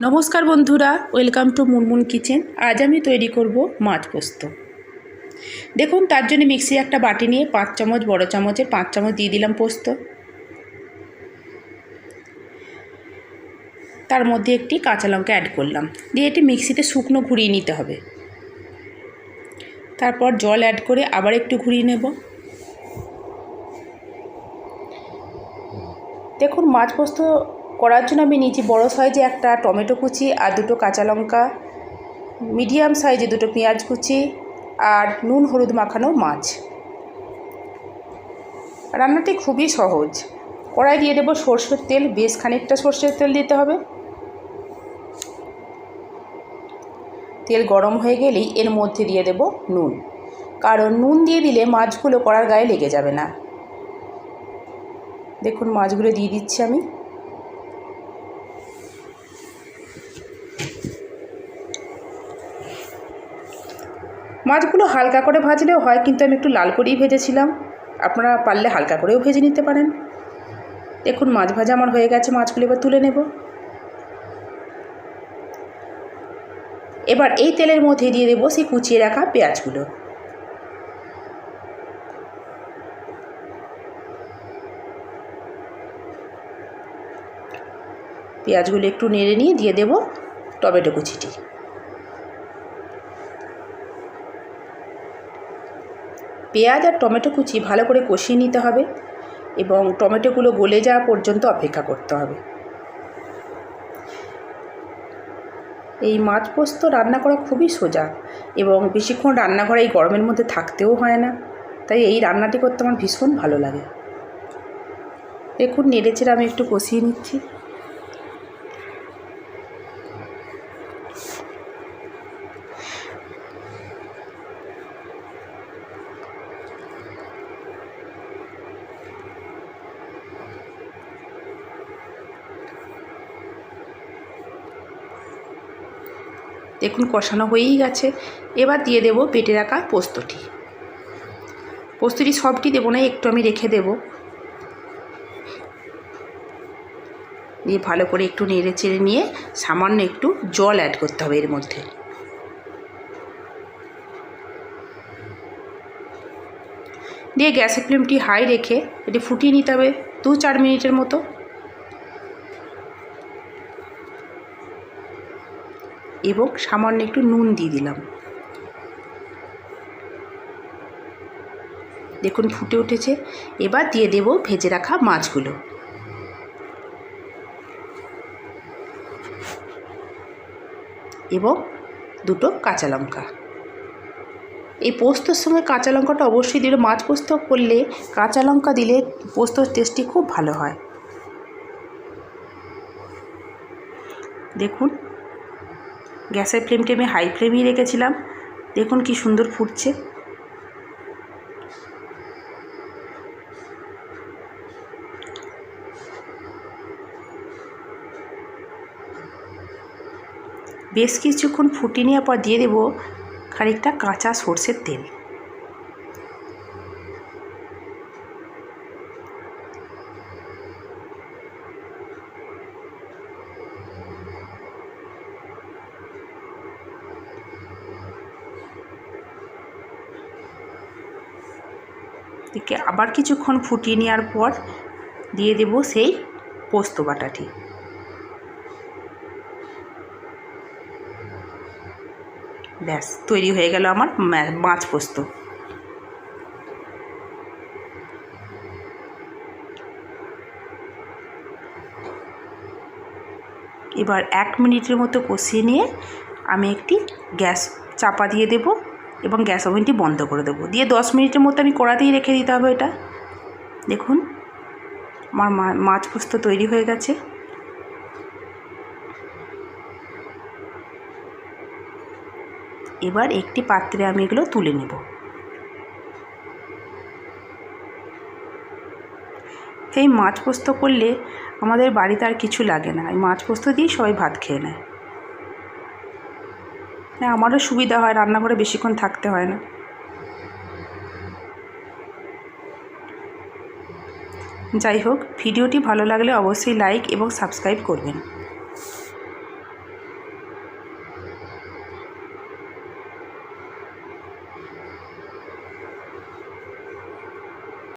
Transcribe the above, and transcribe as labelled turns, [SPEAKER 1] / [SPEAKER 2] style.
[SPEAKER 1] নমস্কার বন্ধুরা, welcome to Munmun kitchen. আজ আমি তৈরি করব মাছ পোস্ত। দেখুন, তার জন্য মিক্সি একটা বাটি নিয়ে 5 চামচ, বড় চামচের 5 চামচ দিয়ে দিলাম পোস্ত। তার মধ্যে একটি কাঁচা লঙ্কা অ্যাড করলাম, দিয়ে এটি মিক্সিতে শুকনো ঘুরিয়ে নিতে হবে। তারপর জল অ্যাড করে আবার একটু ঘুরিয়ে নেব। দেখুন, মাছ পোস্ত করার জন্য আমি নিয়েছি বড় সাইজে একটা টমেটো কুচি আর দুটো কাঁচা লঙ্কা, মিডিয়াম সাইজে দুটো পেঁয়াজ কুচি আর নুন হলুদ মাখানো মাছ। রান্নাটি খুবই সহজ। কড়াই দিয়ে দেবো সরষের তেল, বেশ খানিকটা সরষের তেল দিতে হবে। তেল গরম হয়ে গেলেই এর মধ্যে দিয়ে দেব নুন, কারণ নুন দিয়ে দিলে মাছগুলো কড়ার গায়ে লেগে যাবে না। দেখুন, মাছগুলো দিয়ে দিচ্ছি আমি। মাছগুলো হালকা করে ভাজলেও হয়, কিন্তু আমি একটু লাল করেই ভেজেছিলাম। আপনারা পারলে হালকা করেও ভেজে নিতে পারেন। দেখুন, মাছ ভাজা আমার হয়ে গেছে। মাছগুলো এবার তুলে নেব। এবার এই তেলের মধ্যে দিয়ে দেবো সেই কুচিয়ে রাখা পেঁয়াজগুলো। পেঁয়াজগুলো একটু নেড়ে নিয়ে দিয়ে দেব টমেটো কুচিটি। পেঁয়াজ আর টমেটো কুচি ভালো করে কষিয়ে নিতে হবে এবং টমেটোগুলো গলে যাওয়া পর্যন্ত অপেক্ষা করতে হবে। এই মাছ পোস্ত রান্না করা খুবই সোজা এবং বেশিক্ষণ রান্নাঘরে এই গরমের মধ্যে থাকতেও হয় না, তাই এই রান্নাটি করতে আমার ভীষণ ভালো লাগে। দেখুন, নেড়েচেড়ে আমি একটু কষিয়ে নিচ্ছি। দেখুন, কষানো হয়েই গেছে। এবার দিয়ে দেব বেটে রাখা পোস্তটি। পোস্তটি সবটি দেবো না, একটু আমি রেখে দেব। দিয়ে ভালো করে একটু নেড়ে চেড়ে নিয়ে সামান্য একটু জল অ্যাড করতে হবে এর মধ্যে। দিয়ে গ্যাসের ফ্লেমটি হাই রেখে এটি ফুটিয়ে নিতে হবে 2-4 মিনিটের মতো। এবং সামান্য একটু নুন দিয়ে দিলাম। দেখুন, ফুটে উঠেছে। এবার দিয়ে দেব ভেজে রাখা মাছগুলো এবং দুটো কাঁচা লঙ্কা। এই পোস্তর সঙ্গে কাঁচা লঙ্কাটা অবশ্যই দিলে, মাছ পোস্ত করলে কাঁচা লঙ্কা দিলে পোস্তর টেস্টটি খুব ভালো হয়। দেখুন, গ্যাসের ফ্লেমটি আমি হাই ফ্লেমেই রেখেছিলাম। দেখুন কি সুন্দর ফুটছে। বেশ কিছুক্ষণ ফুটিয়ে নেওয়ার পর দিয়ে দেব খানিকটা কাঁচা সরষের তেল। একে আবার কিছুক্ষণ ফুটিয়ে নেওয়ার পর দিয়ে দেব সেই পোস্ত বাটাটি। ব্যাস, তৈরি হয়ে গেল আমার মাছ পোস্ত। এবার 1 মিনিটের মতো কষিয়ে নিয়ে আমি একটি গ্যাস চাপা দিয়ে দেব এবং গ্যাস ওভেনটি বন্ধ করে দেবো। দিয়ে 10 মিনিটের মতো আমি কড়াতেই রেখে দিতে হবে এটা। দেখুন, আমার মাছ পোস্ত তৈরি হয়ে গেছে। এবার একটি পাত্রে আমি এগুলো তুলে নেব। এই মাছ পোস্ত করলে আমাদের বাড়িতে আর কিছু লাগে না, এই মাছ পোস্ত দিয়েই সবাই ভাত খেয়ে নেয়। আমারও সুবিধা হয়, রান্নাঘরে বেশিক্ষণ থাকতে হয় না। যাই হোক, ভিডিওটি ভালো লাগলে অবশ্যই লাইক এবং সাবস্ক্রাইব করবেন।